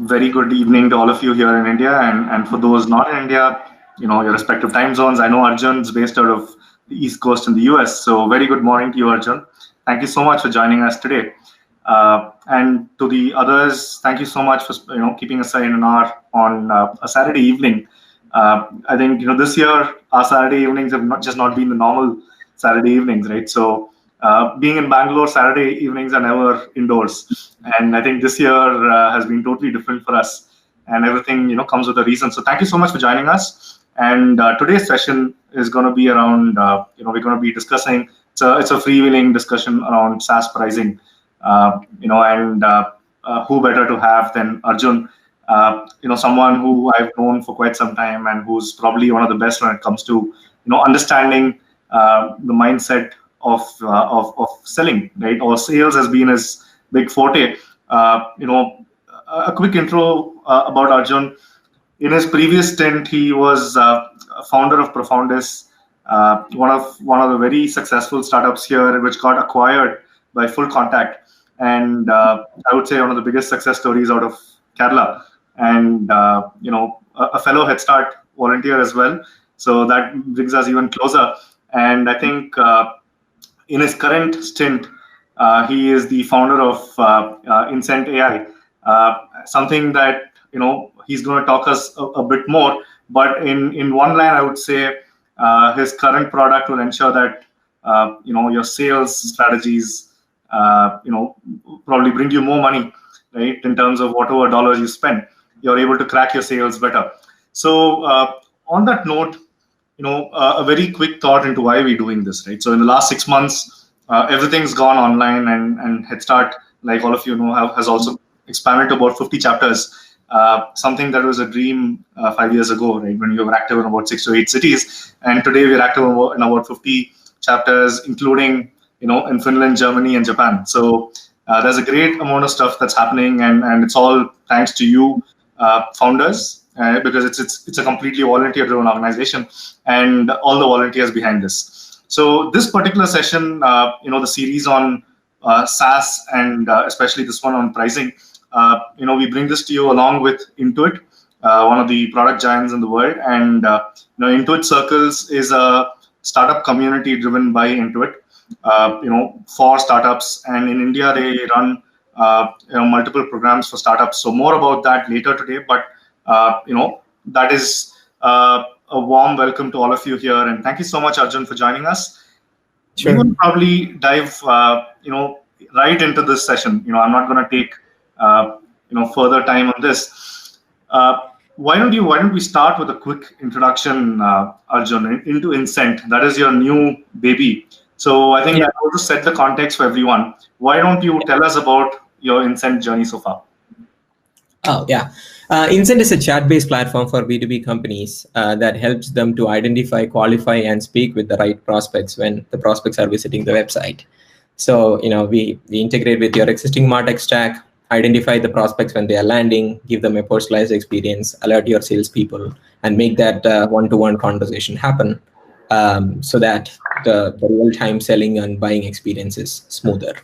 very good evening to all of you here in India, and for those not in India, your respective time zones. I know Arjun's based out of the East Coast in the US, so very good morning to you, Arjun. Thank you so much for joining us today. And to the others, thank you so much for keeping aside an hour on a Saturday evening. I think this year our Saturday evenings have not been the normal Saturday evenings, right? So being in Bangalore, Saturday evenings are never indoors, and I think this year has been totally different for us. And everything comes with a reason. So thank you so much for joining us. And today's session is going to be around we're going to be discussing. It's a freewheeling discussion around SaaS pricing. And who better to have than Arjun? Someone who I've known for quite some time and who's probably one of the best when it comes to understanding the mindset of selling, right? Or sales has been his big forte. A quick intro about Arjun. In his previous stint, he was founder of Profoundus, one of the very successful startups here, which got acquired by Full Contact, and I would say one of the biggest success stories out of Kerala, and a fellow Headstart volunteer as well. So that brings us even closer. And I think in his current stint, he is the founder of Insent.ai, something that he's going to talk us a bit more. But in one line, I would say his current product will ensure that your sales strategies probably bring you more money, right? In terms of whatever dollars you spend, you're able to crack your sales better. So on that note, a very quick thought into why we're doing this, right? So in the last 6 months, everything's gone online, and Headstart, like all of you know, has also expanded to about 50 chapters. Something that was a dream 5 years ago, right? When we were active in about 6 to 8 cities, and today we're active in about 50 chapters, including in Finland, Germany, and Japan. So there's a great amount of stuff that's happening, and it's all thanks to you, founders. Because it's a completely volunteer-driven organization, and all the volunteers behind this. So this particular session, the series on SaaS, and especially this one on pricing, we bring this to you along with Intuit, one of the product giants in the world. And Intuit Circles is a startup community driven by Intuit, for startups. And in India, they run multiple programs for startups. So more about that later today, but that is a warm welcome to all of you here, and thank you so much, Arjun, for joining us. Sure. We will probably dive, right into this session. I'm not going to take, further time on this. Why don't we start with a quick introduction, Arjun, into Insent? That is your new baby. So I think I want to set the context for everyone. Why don't you tell us about your Insent journey so far? Oh, yeah. Insent is a chat-based platform for B2B companies that helps them to identify, qualify, and speak with the right prospects when the prospects are visiting the website. So, we integrate with your existing MarTech stack, identify the prospects when they are landing, give them a personalized experience, alert your salespeople, and make that one-to-one conversation happen so that the real-time selling and buying experience is smoother.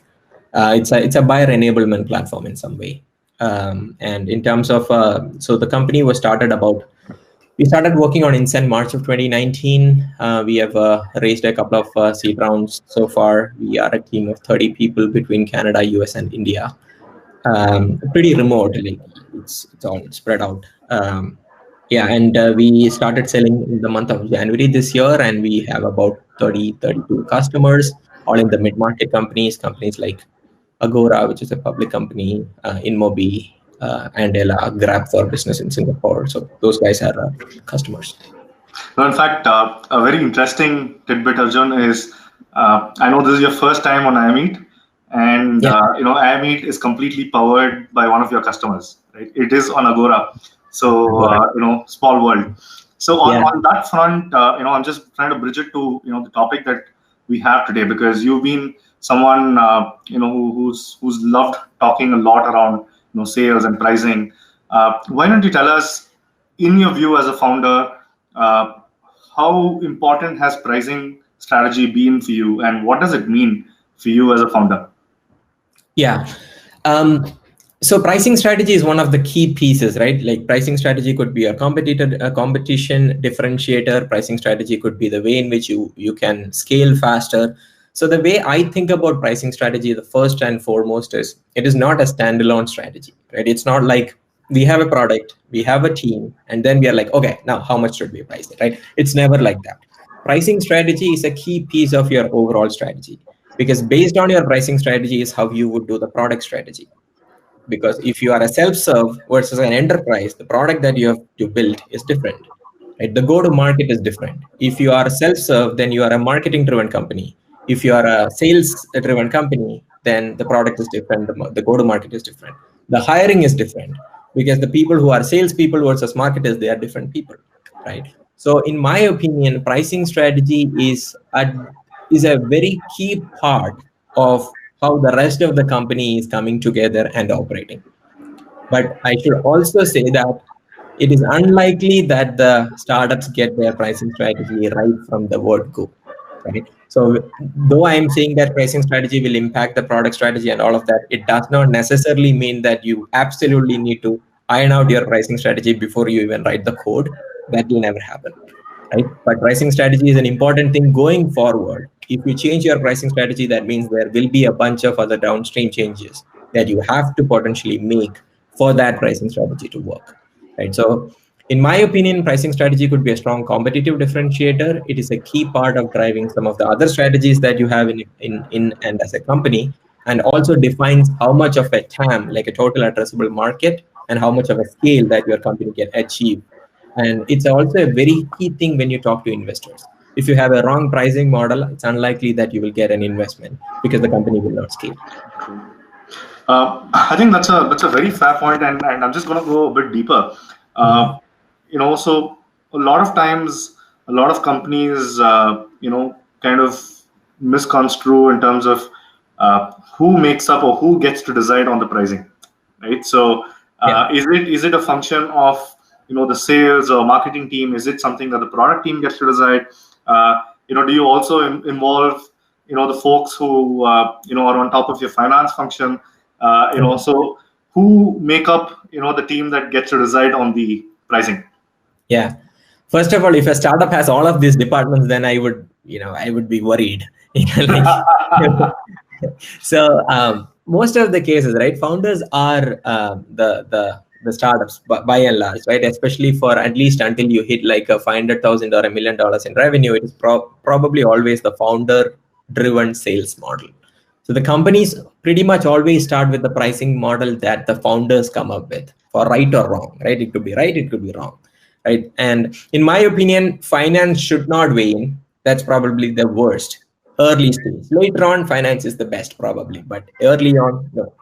It's a buyer enablement platform in some way. And in terms of, so the company we started working on Insent March of 2019. We have raised a couple of seed rounds so far. We are a team of 30 people between Canada, US, and India. Pretty remote, like it's all spread out. And we started selling in the month of January this year, and we have about 32 customers, all in the mid-market companies like Agora, which is a public company, InMobi, Andela, Grab for Business in Singapore. So those guys are customers. Well, in fact, a very interesting tidbit, Arjun, is I know this is your first time on iMeet, and iMeet is completely powered by one of your customers, right? It is on Agora. So small world. So on that front, I'm just trying to bridge it to the topic that we have today, because you've been someone who's loved talking a lot around sales and pricing. Why don't you tell us, in your view as a founder, how important has pricing strategy been for you, and what does it mean for you as a founder? Yeah. So pricing strategy is one of the key pieces, right? Like pricing strategy could be a competition differentiator. Pricing strategy could be the way in which you can scale faster. So the way I think about pricing strategy, the first and foremost is it is not a standalone strategy, right? It's not like we have a product, we have a team, and then we are like, okay, now how much should we price it, right? It's never like that. Pricing strategy is a key piece of your overall strategy, because based on your pricing strategy is how you would do the product strategy. Because if you are a self-serve versus an enterprise, the product that you have to build is different, right? The go-to-market is different. If you are self-serve, then you are a marketing-driven company. If you are a sales-driven company, then the product is different, the go-to-market is different. The hiring is different, because the people who are salespeople versus marketers, they are different people, right? So in my opinion, pricing strategy is a very key part of how the rest of the company is coming together and operating. But I should also say that it is unlikely that the startups get their pricing strategy right from the word go, right? So though I am saying that pricing strategy will impact the product strategy and all of that, it does not necessarily mean that you absolutely need to iron out your pricing strategy before you even write the code. That will never happen, right? But pricing strategy is an important thing going forward. If you change your pricing strategy, that means there will be a bunch of other downstream changes that you have to potentially make for that pricing strategy to work, right? So in my opinion, pricing strategy could be a strong competitive differentiator. It is a key part of driving some of the other strategies that you have in and as a company, and also defines how much of a TAM, like a total addressable market, and how much of a scale that your company can achieve. And it's also a very key thing when you talk to investors. If you have a wrong pricing model, it's unlikely that you will get an investment because the company will not scale. I think that's a very fair point, and I'm just going to go a bit deeper. So a lot of times, a lot of companies, kind of misconstrue in terms of who makes up or who gets to decide on the pricing, right? So is it a function of the sales or marketing team? Is it something that the product team gets to decide? Do you also involve the folks who are on top of your finance function? So who make up the team that gets to decide on the pricing? Yeah. First of all, if a startup has all of these departments, then I would be worried. So most of the cases, right, founders are the startups by and large, right? Especially for at least until you hit like a $500,000 or $1 million in revenue, it is probably always the founder-driven sales model. So the companies pretty much always start with the pricing model that the founders come up with, for right or wrong, right? It could be right, it could be wrong, right? And in my opinion, finance should not weigh in. That's probably the worst. Early stage. Later on, finance is the best probably, but early on, no.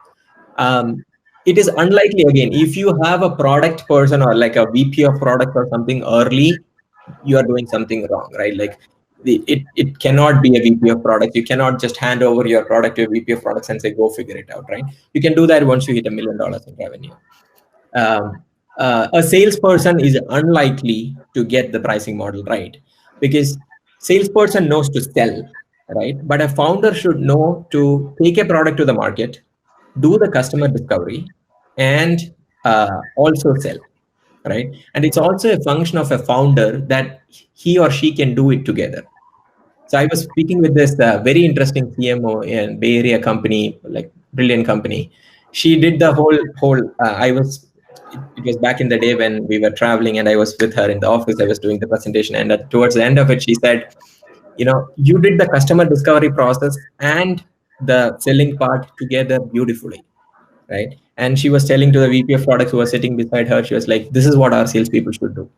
It is unlikely, again, if you have a product person or like a VP of product or something early, you are doing something wrong, right? Like it cannot be a VP of product. You cannot just hand over your product to a VP of products and say, go figure it out, right? You can do that once you hit $1 million in revenue. A salesperson is unlikely to get the pricing model right, because salesperson knows to sell, right? But a founder should know to take a product to the market, do the customer discovery, and also sell, right? And it's also a function of a founder that he or she can do it together. So I was speaking with this very interesting CMO in Bay Area company, like brilliant company. She did the whole. It was back in the day when we were traveling, and I was with her in the office. I was doing the presentation, and towards the end of it, she said, you did the customer discovery process and the selling part together beautifully, right? And she was telling to the VP of products who was sitting beside her, she was like, this is what our salespeople should do,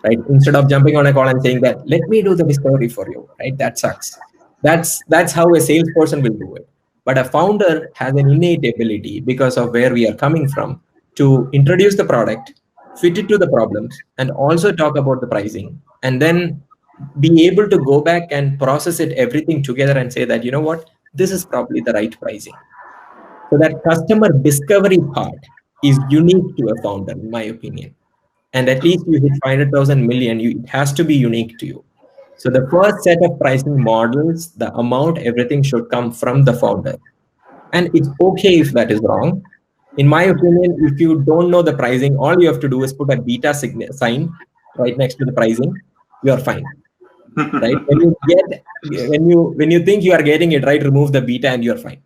right? Instead of jumping on a call and saying that, let me do the discovery for you, right? That sucks. That's how a salesperson will do it. But a founder has an innate ability, because of where we are coming from, to introduce the product, fit it to the problems, and also talk about the pricing, and then be able to go back and process it everything together and say that, what, this is probably the right pricing. So that customer discovery part is unique to a founder, in my opinion. And at least you hit 500,000 million, it has to be unique to you. So the first set of pricing models, the amount, everything should come from the founder. And it's okay if that is wrong. In my opinion, if you don't know the pricing, all you have to do is put a beta sign right next to the pricing. You are fine, right? When you think you are getting it right, remove the beta and you're fine,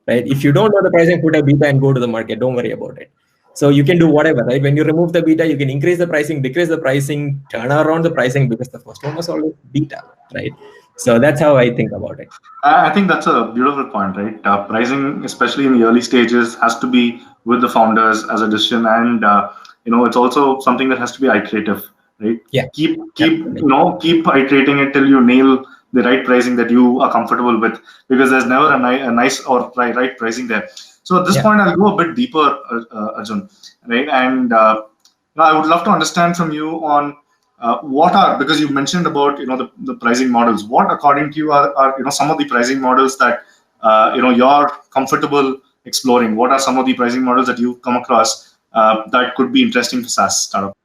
right? If you don't know the pricing, put a beta and go to the market. Don't worry about it. So you can do whatever, right? When you remove the beta, you can increase the pricing, decrease the pricing, turn around the pricing, because the first one was always beta, right? So that's how I think about it. I think that's a beautiful point, right? Pricing, especially in the early stages, has to be with the founders as a decision, and it's also something that has to be iterative, right? Yeah. Keep keep iterating it till you nail the right pricing that you are comfortable with, because there's never a nice or right pricing there. So at this point, I'll go a bit deeper, Arjun, right? And I would love to understand from you on what are, because you mentioned about the pricing models. What according to you are some of the pricing models that you're comfortable exploring? What are some of the pricing models that you've come across that could be interesting for SaaS startup?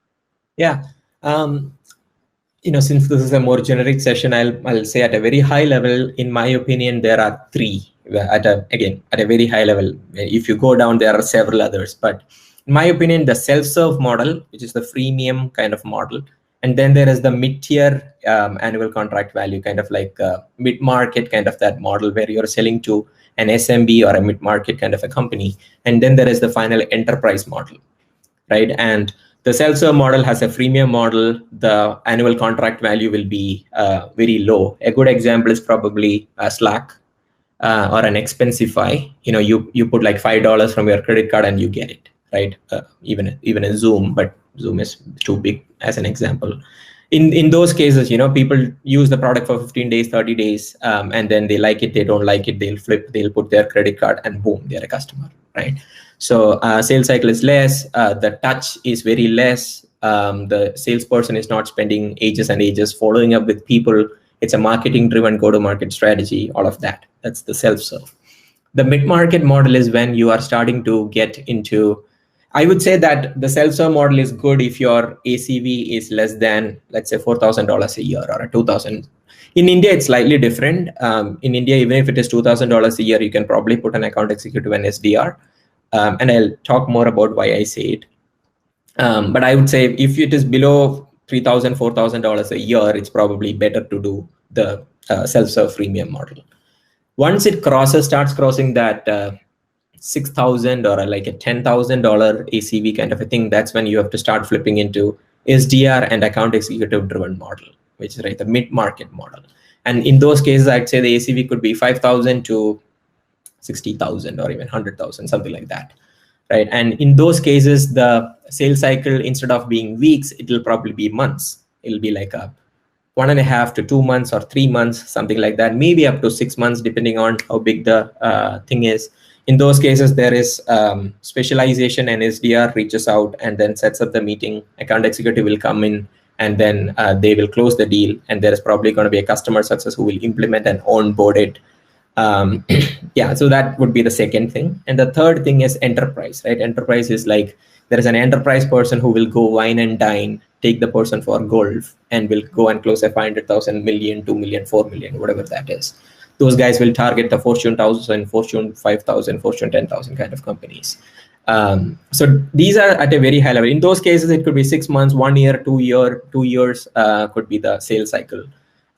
Yeah. Since this is a more generic session, I'll say at a very high level, in my opinion, there are three. At a very high level. If you go down, there are several others. But in my opinion, the self-serve model, which is the freemium kind of model, and then there is the mid-tier annual contract value, kind of like mid-market kind of that model, where you're selling to an SMB or a mid-market kind of a company. And then there is the final enterprise model, right? And the self-serve model has a freemium model. The annual contract value will be very low. A good example is probably Slack or an Expensify. You put like $5 from your credit card and you get it, right? Even a Zoom, but Zoom is too big as an example. In those cases, people use the product for 15 days, 30 days, and then they like it, they don't like it, they'll flip, they'll put their credit card, and boom, they're a customer, right? So sales cycle is less, the touch is very less, the salesperson is not spending ages and ages following up with people. It's a marketing-driven go-to-market strategy, all of that. That's the self-serve. The mid-market model is when you are starting to get into, I would say that the self-serve model is good if your ACV is less than, let's say, $4,000 a year or $2,000. In India, it's slightly different. In India, even if it is $2,000 a year, you can probably put an account executive and SDR. And I'll talk more about why I say it. But I would say if it is below $3,000, $4,000 a year, it's probably better to do the self-serve freemium model. Once it starts crossing that $6,000 or like a $10,000 ACV kind of a thing, that's when you have to start flipping into SDR and account executive driven model, which is the mid-market model. And in those cases, I'd say the ACV could be 5,000 to 60,000 or even 100,000, something like that, right? And in those cases, the sales cycle, instead of being weeks, it will probably be months. It'll be like a 1.5 to 2 months or 3 months, something like that, maybe up to 6 months, depending on how big the thing is. In those cases, there is specialization, and SDR reaches out and then sets up the meeting. Account executive will come in, and then they will close the deal. And there is probably going to be a customer success who will implement and onboard it. Yeah, so that would be the second thing. And the third thing is enterprise, right? Enterprise is like, there is an enterprise person who will go wine and dine, take the person for golf, and will go and close a 500,000, million, 2 million, 4 million, whatever that is. Those guys will target the Fortune 1000, Fortune 5000, Fortune 10,000 kind of companies. So these are at a very high level. In those cases, it could be 6 months, 1 year, 2 years could be the sales cycle.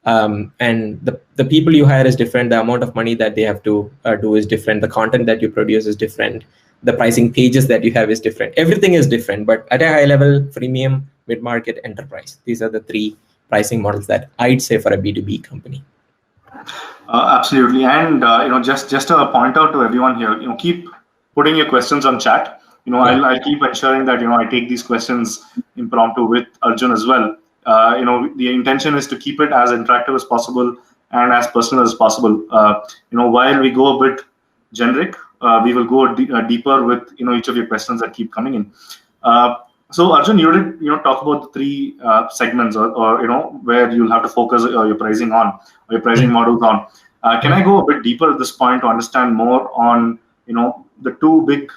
And the people you hire is different. The amount of money that they have to do is different. The content that you produce is different. The pricing pages that you have is different. Everything is different. But at a high level, freemium, mid-market, enterprise. These are the three pricing models that I'd say for a B2B company. Absolutely. And just to point out to everyone here, keep putting your questions on chat. I'll keep ensuring that I take these questions impromptu with Arjun as well. The intention is to keep it as interactive as possible and as personal as possible. While we go a bit generic, we will go deeper with each of your questions that keep coming in. So Arjun, you did talk about the three segments, or where you'll have to focus your pricing on, or your pricing models on. Can I go a bit deeper at this point to understand more on the two big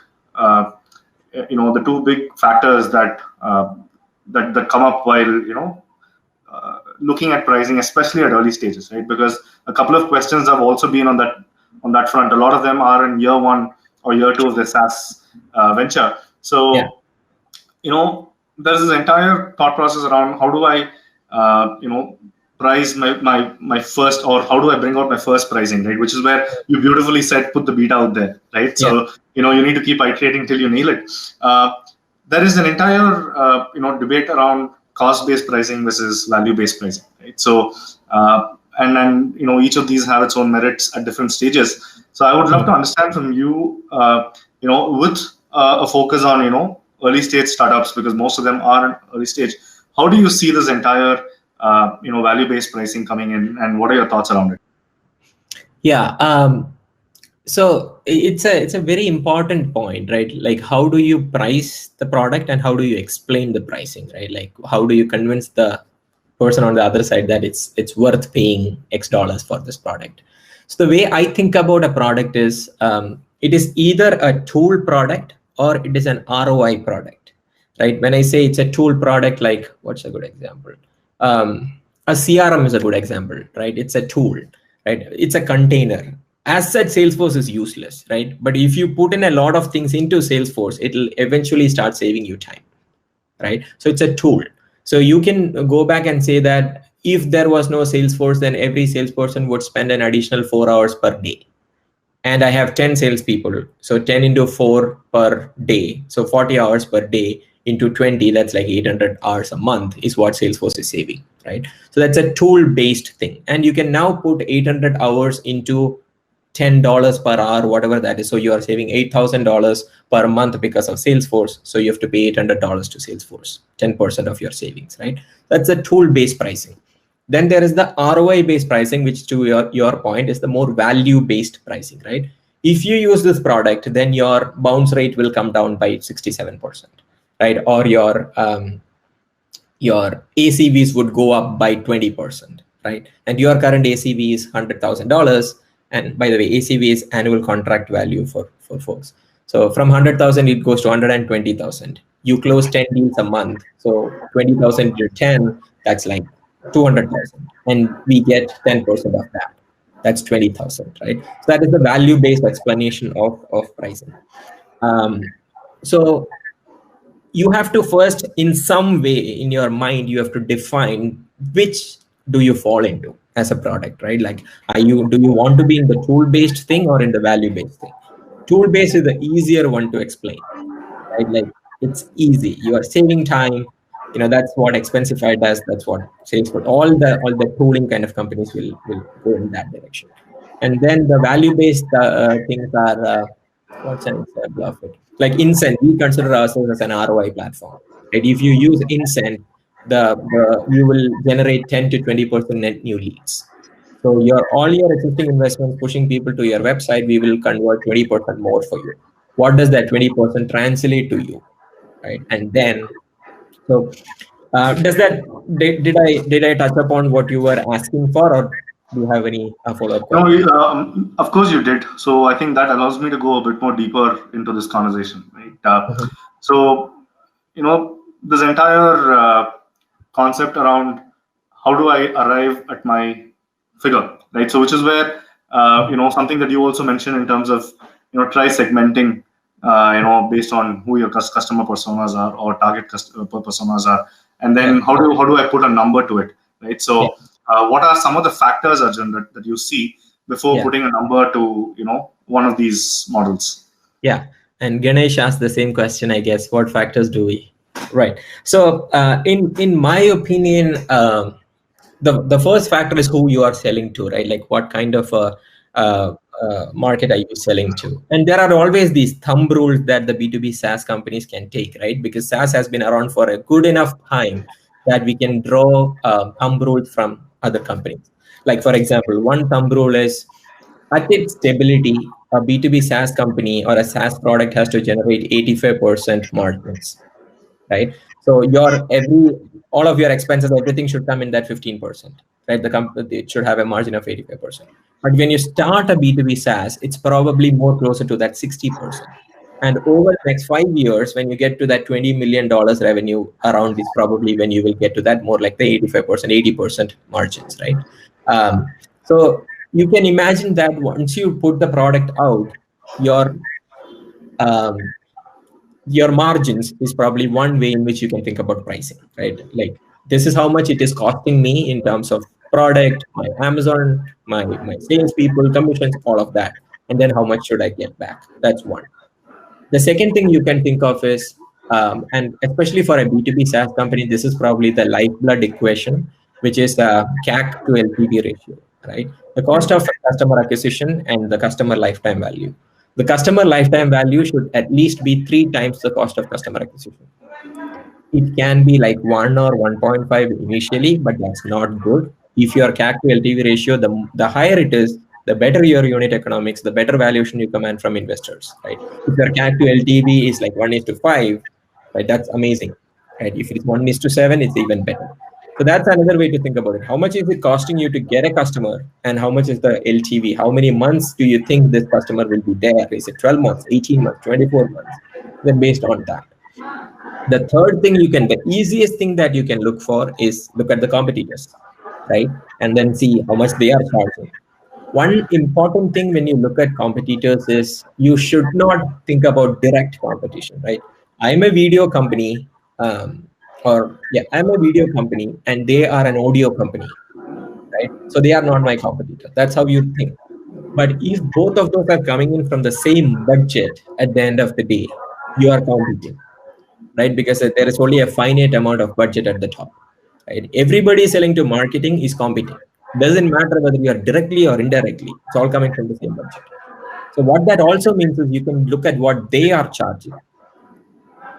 factors that that come up while looking at pricing, especially at early stages, right? Because a couple of questions have also been on that front. A lot of them are in year 1 or year 2 of the SaaS venture. So, Yeah. there's this entire thought process around how do I, price my first, or how do I bring out my first pricing, right? Which is where you beautifully said, put the beat out there, right? Yeah. So, you need to keep iterating till you nail it. There is an entire, debate around cost-based pricing versus value-based pricing, right? So, and then, each of these have its own merits at different stages. So I would love to understand from you, with a focus on, early stage startups, because most of them are in early stage. How do you see this entire, value-based pricing coming in, and what are your thoughts around it? Yeah. So it's a very important point, right? Like, how do you price the product and how do you explain the pricing, right? Like, how do you convince the person on the other side that it's worth paying X dollars for this product? So the way I think about a product is, it is either a tool product or it is an ROI product, right? When I say it's a tool product, like, what's a good example? A CRM is a good example, right? It's a tool, right? It's a container. As such, Salesforce is useless, right? But if you put in a lot of things into Salesforce, it'll eventually start saving you time, right? So it's a tool. So you can go back and say that if there was no Salesforce, then every salesperson would spend an additional 4 hours per day. And I have 10 salespeople. So 10 into 4 per day. So 40 hours per day into 20, that's like 800 hours a month is what Salesforce is saving, right? So that's a tool-based thing. And you can now put 800 hours into $10 per hour, whatever that is. So you are saving $8,000 per month because of Salesforce. So you have to pay $800 to Salesforce, 10% of your savings, right? That's a tool-based pricing. Then there is the ROI-based pricing, which to your point is the more value-based pricing, right? If you use this product, then your bounce rate will come down by 67%, right? Or your ACVs would go up by 20%, right? And your current ACV is $100,000. And by the way, ACV is annual contract value for folks. So from 100,000, it goes to 120,000. You close 10 deals a month. So 20,000 to 10, that's like 200,000. And we get 10% of that. That's 20,000, right? So that is the value-based explanation of pricing. So you have to first, in some way in your mind, you have to define which do you fall into as a product, right? Like, do you want to be in the tool-based thing or in the value-based thing? Tool-based is the easier one to explain, right? Like, it's easy. You are saving time. That's what Expensify does. That's what Salesforce. All the tooling kind of companies will go in that direction. And then the value-based things are what's an example of it? Like Insent, we consider ourselves as an ROI platform. Right? If you use Insent, you will generate 10 to 20% net new leads. So all your existing investments pushing people to your website, we will convert 20% more for you. What does that 20% translate to you, right? And then, so did I touch upon what you were asking for, or do you have any follow-up questions? No, of course you did. So I think that allows me to go a bit more deeper into this conversation, right? So, this entire concept around how do I arrive at my figure, right? So which is where, something that you also mentioned in terms of, try segmenting, based on who your customer personas are or target personas are. And then how do I put a number to it, right? So what are some of the factors, Arjun, that you see before putting a number to, one of these models? Yeah. And Ganesh asked the same question, I guess. What factors do we? Right. So in my opinion, the first factor is who you are selling to, right? Like, what kind of market are you selling to? And there are always these thumb rules that the B2B SaaS companies can take, right? Because SaaS has been around for a good enough time that we can draw thumb rules from other companies. Like, for example, one thumb rule is, at its stability, a B2B SaaS company or a SaaS product has to generate 85% margins, right? So all of your expenses, everything should come in that 15%, right? The company, it should have a margin of 85%. But when you start a B2B SaaS, it's probably more closer to that 60%. And over the next 5 years, when you get to that $20 million revenue, around is probably when you will get to that more like the 85%, 80% margins, right? So you can imagine that once you put the product out, your your margins is probably one way in which you can think about pricing, right? Like, this is how much it is costing me in terms of product, my Amazon, my salespeople, commissions, all of that. And then how much should I get back? That's one. The second thing you can think of is, and especially for a B2B SaaS company, this is probably the lifeblood equation, which is the CAC to LTV ratio, right? The cost of customer acquisition and the customer lifetime value. The customer lifetime value should at least be 3 times the cost of customer acquisition. It can be like 1 or 1.5 initially, but that's not good. If your CAC to LTV ratio, the higher it is, the better your unit economics, the better valuation you command from investors, right? If your CAC to LTV is like 1:5, right, that's amazing, right? If it's 1:7, it's even better. So that's another way to think about it. How much is it costing you to get a customer, and how much is the LTV? How many months do you think this customer will be there? Is it 12 months, 18 months, 24 months? Then based on that. The third thing the easiest thing that you can look for is look at the competitors, right? And then see how much they are charging. One important thing when you look at competitors is you should not think about direct competition, right? I'm a video company, I'm a video company and they are an audio company, right? So they are not my competitor. That's how you think. But if both of those are coming in from the same budget at the end of the day, you are competing, right? Because there is only a finite amount of budget at the top, right? Everybody selling to marketing is competing. Doesn't matter whether you are directly or indirectly, it's all coming from the same budget. So what that also means is you can look at what they are charging,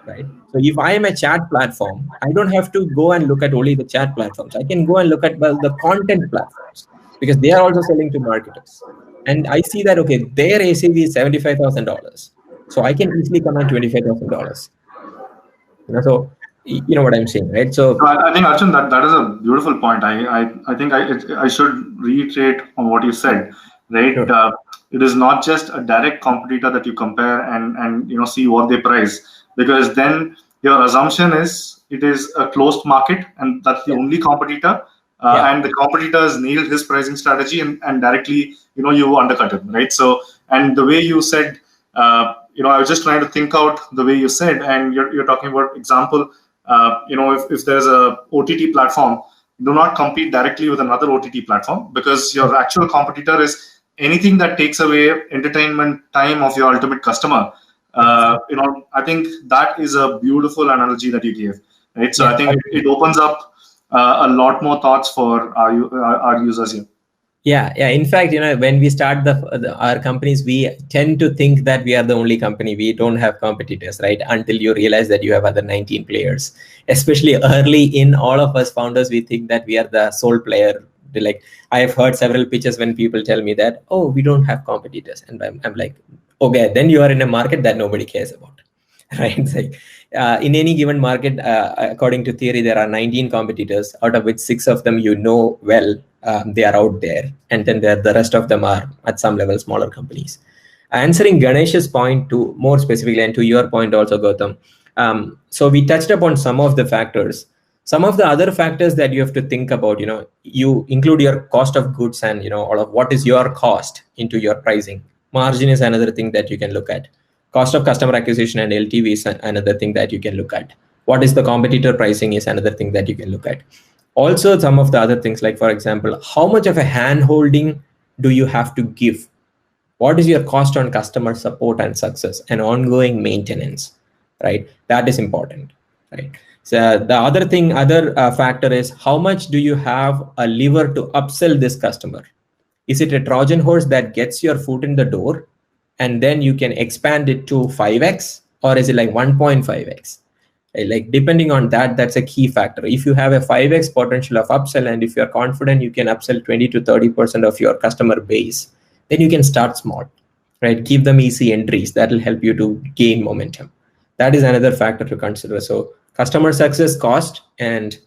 right? So if I am a chat platform, I don't have to go and look at only the chat platforms. I can go and look at, well, the content platforms, because they are also selling to marketers. And I see that, okay, their ACV is $75,000. So I can easily command $25,000. So you know what I'm saying, right? So I think Arjun, that is a beautiful point. I think I should reiterate on what you said, right? Sure. It is not just a direct competitor that you compare and see what they price, because then your assumption is it is a closed market and that's the only competitor, and the competitor has nailed his pricing strategy and directly you undercut him, right? So, and the way you said, I was just trying to think out the way you said, and you're talking about example. If there's a OTT platform, do not compete directly with another OTT platform, because your actual competitor is anything that takes away entertainment time of your ultimate customer. I think that is a beautiful analogy that you gave, right? So I think it opens up a lot more thoughts for our users here. Yeah. In fact, when we start our companies, we tend to think that we are the only company. We don't have competitors, right? Until you realize that you have other 19 players. Especially early in, all of us founders, we think that we are the sole player. Like, I have heard several pitches when people tell me that, oh, we don't have competitors, and I'm like, okay, then you are in a market that nobody cares about, right? It's like, in any given market, according to theory, there are 19 competitors, out of which 6 of them well. They are out there, and then the rest of them are at some level smaller companies. Answering Ganesh's point to more specifically, and to your point also, Gautam. So we touched upon some of the factors. Some of the other factors that you have to think about, you include your cost of goods and all of what is your cost into your pricing. Margin is another thing that you can look at. Cost of customer acquisition and LTV is another thing that you can look at. What is the competitor pricing is another thing that you can look at. Also, some of the other things, like, for example, how much of a hand-holding do you have to give? What is your cost on customer support and success and ongoing maintenance, right? That is important, right? So the other factor is, how much do you have a lever to upsell this customer? Is it a Trojan horse that gets your foot in the door and then you can expand it to 5x, or is it like 1.5x? Like, depending on that, that's a key factor. If you have a 5x potential of upsell, and if you're confident you can upsell 20 to 30% of your customer base, then you can start small, right? Keep them easy entries. That will help you to gain momentum. That is another factor to consider. So customer success cost, and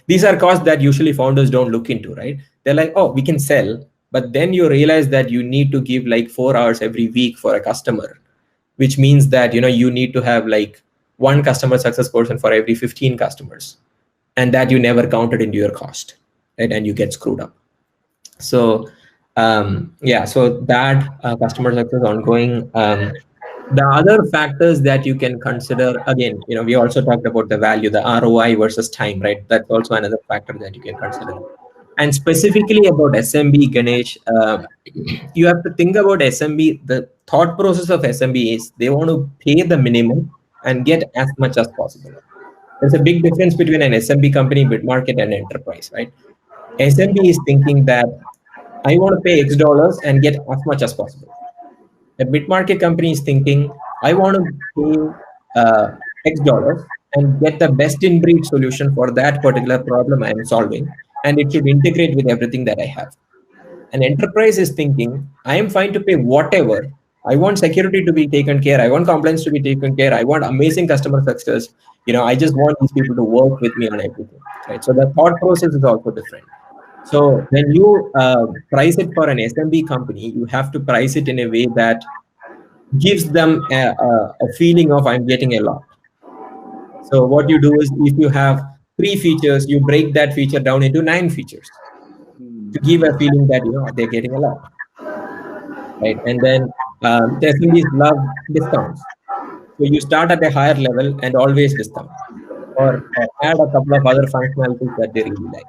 these are costs that usually founders don't look into, right? They're like, oh, we can sell, but then you realize that you need to give like 4 hours every week for a customer, which means that you need to have like one customer success person for every 15 customers, and that you never counted into your cost, right? And you get screwed up. So so that customer success ongoing. The other factors that you can consider, again, we also talked about the value, the ROI versus time, right? That's also another factor that you can consider. And specifically about SMB, Ganesh, you have to think about SMB. The thought process of SMB is they want to pay the minimum and get as much as possible. There's a big difference between an SMB company, mid-market, and enterprise, right? SMB is thinking that I want to pay X dollars and get as much as possible. A mid-market company is thinking, I want to pay X dollars and get the best in breed solution for that particular problem I am solving, and it should integrate with everything that I have. An enterprise is thinking, I am fine to pay whatever. I want security to be taken care. I want compliance to be taken care. I want amazing customer success. I just want these people to work with me on everything, right? So the thought process is also different. So when you price it for an SMB company, you have to price it in a way that gives them a feeling of I'm getting a lot. So what you do is if you have 3 features, you break that feature down into 9 features to give a feeling that they're getting a lot, right? And then the SMBs love discounts. So you start at a higher level and always discount, or add a couple of other functionalities that they really like.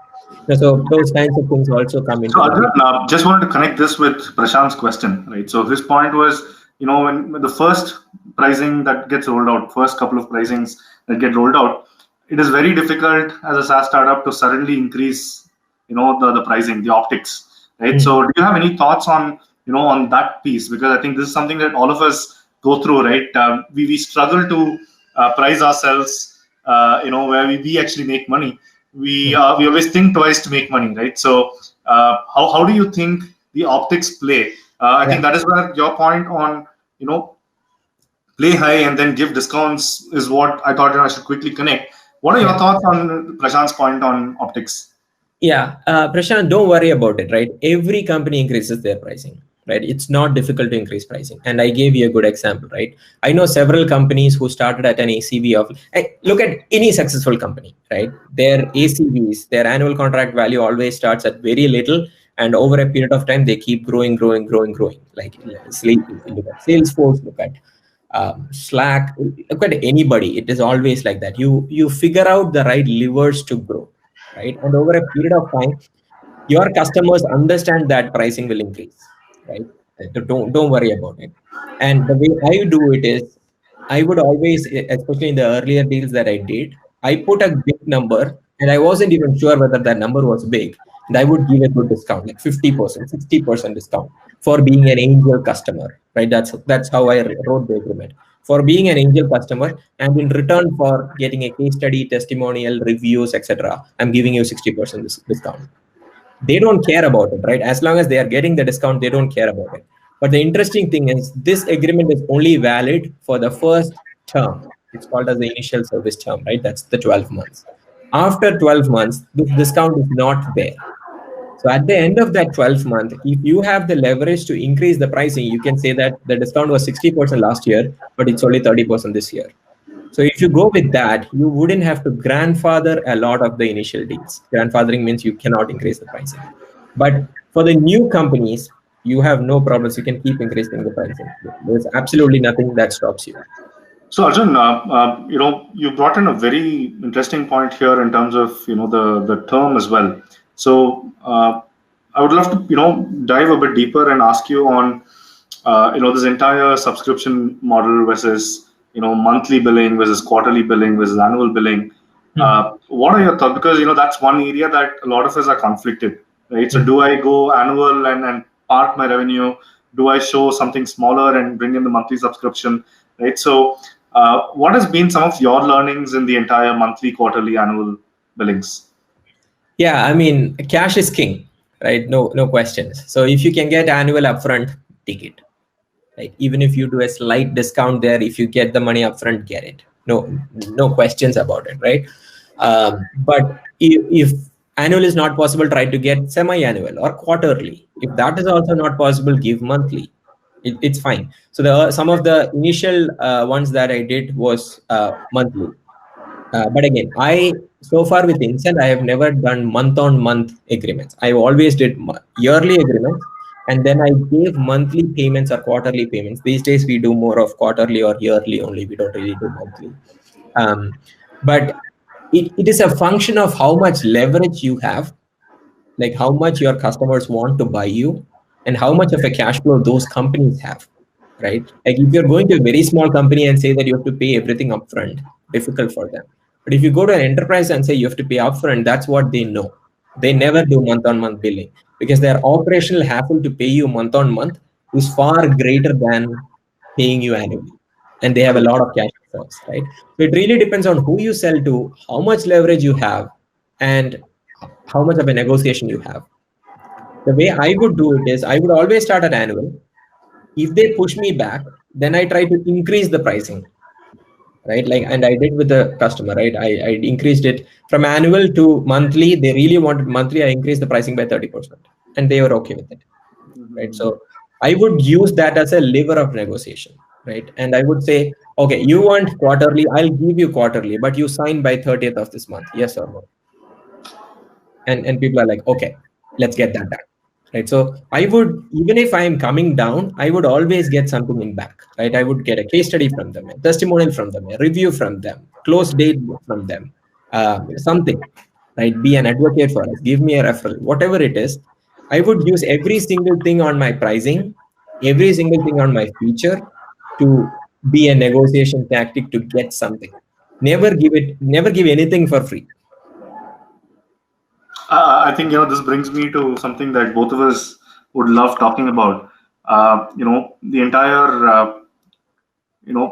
So those kinds of things also come into So the picture. Arjun, just wanted to connect this with Prashant's question, right? So his point was, when the first pricing that gets rolled out, first couple of pricings that get rolled out, it is very difficult as a SaaS startup to suddenly increase, the pricing, the optics, right? So do you have any thoughts on, on that piece? Because I think this is something that all of us go through, right? We struggle to price ourselves, where we actually make money. We always think twice to make money, right? So how do you think the optics play? I think that is where your point on play high and then give discounts is what I thought I should quickly connect. What are your thoughts on Prashant's point on optics? Yeah, Prashant, don't worry about it, right? Every company increases their pricing, right? It's not difficult to increase pricing. And I gave you a good example, right? I know several companies who started at an ACV of, look at any successful company, right? Their ACVs, their annual contract value always starts at very little. And over a period of time, they keep growing. Like look at Salesforce, look at Slack, look at anybody. It is always like that. You figure out the right levers to grow, right? And over a period of time, your customers understand that pricing will increase, right? Don't worry about it. And the way I do it is, I would always, especially in the earlier deals that I did, I put a big number, and I wasn't even sure whether that number was big. And I would give a good discount, like 50%, 60% discount for being an angel customer, right? That's how I wrote the agreement. For being an angel customer, and in return for getting a case study, testimonial, reviews, etc., I'm giving you 60% discount. They don't care about it, right? As long as they are getting the discount, they don't care about it. But the interesting thing is, this agreement is only valid for the first term. It's called as the initial service term, right? That's the 12 months. After 12 months, this discount is not there. So at the end of that 12th month, if you have the leverage to increase the pricing, you can say that the discount was 60% last year, but it's only 30% this year. So if you go with that, you wouldn't have to grandfather a lot of the initial deals. Grandfathering means you cannot increase the pricing. But for the new companies, you have no problems. You can keep increasing the pricing. There's absolutely nothing that stops you. So Arjun, you brought in a very interesting point here in terms of the term as well. So I would love to dive a bit deeper and ask you on this entire subscription model versus monthly billing versus quarterly billing versus annual billing. What are your thoughts? Because that's one area that a lot of us are conflicted, right? So do I go annual and park my revenue? Do I show something smaller and bring in the monthly subscription, right? So what has been some of your learnings in the entire monthly, quarterly, annual billings? Yeah, I mean, cash is king, right? No questions. So if you can get annual upfront, take it. Right? Even if you do a slight discount there, if you get the money upfront, get it. No questions about it, right? But if annual is not possible, try to get semi-annual or quarterly. If that is also not possible, give monthly. It's fine. So some of the initial ones that I did was monthly. But again, so far with Insent, I have never done month-on-month agreements. I always did yearly agreements. And then I gave monthly payments or quarterly payments. These days we do more of quarterly or yearly only. We don't really do monthly. But it is a function of how much leverage you have, like how much your customers want to buy you, and how much of a cash flow those companies have, right? Like if you're going to a very small company and say that you have to pay everything upfront, difficult for them. But if you go to an enterprise and say you have to pay upfront, that's what they know. They never do month-on-month billing because their operational hassle to pay you month-on-month is far greater than paying you annually. And they have a True. lot of cash reserves, right? So it really depends on who you sell to, how much leverage you have, and how much of a negotiation you have. The way I would do it is I would always start at annual. If they push me back, then I try to increase the pricing, right? Like, and I did with the customer, right? I increased it from annual to monthly. They really wanted monthly. I increased the pricing by 30%, and they were okay with it, right? Mhm. So I would use that as a lever of negotiation, right? And I would say, okay, you want quarterly, I'll give you quarterly, but you sign by 30th of this month, yes or no? And people are like, okay, let's get that done, right? So I would, even if I am coming down, I would always get something in back, right? I would get a case study from them, a testimonial from them, a review from them, close date from them, something, right? Be an advocate for us, give me a referral, whatever it is. I would use every single thing on my pricing, every single thing on my feature to be a negotiation tactic to get something. Never give anything for free. I think this brings me to something that both of us would love talking about. The entire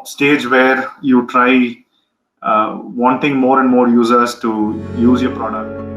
stage where you try wanting more and more users to use your product.